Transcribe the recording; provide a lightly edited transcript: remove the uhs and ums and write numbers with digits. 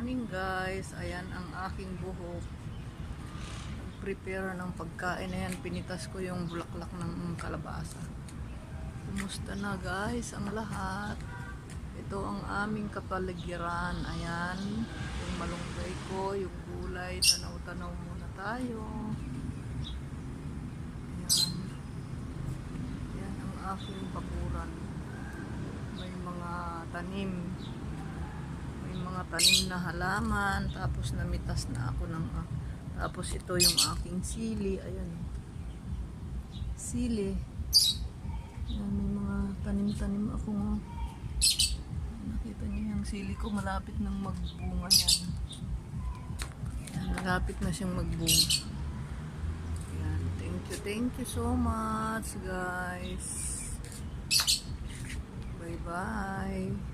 Morning guys, ayan ang aking buhok. Prepare ng pagkain. Ayan, pinitas ko yung bulaklak ng kalabasa. Kumusta na guys ang lahat? Ito ang aming kapaligiran. Ayan, yung malunggay ko, yung gulay. Tanaw-tanaw muna tayo. Ayan. Ayan ang aking bakuran. May mga tanim. Mga tanim na halaman, tapos namitas na ako ng tapos ito yung aking sili. Ayan, sili. Ayan, may mga tanim-tanim ako. Nakita niyo yung sili ko, malapit nang magbunga yan. Ayan, malapit na siyang magbunga. Ayan, thank you so much guys. Bye bye.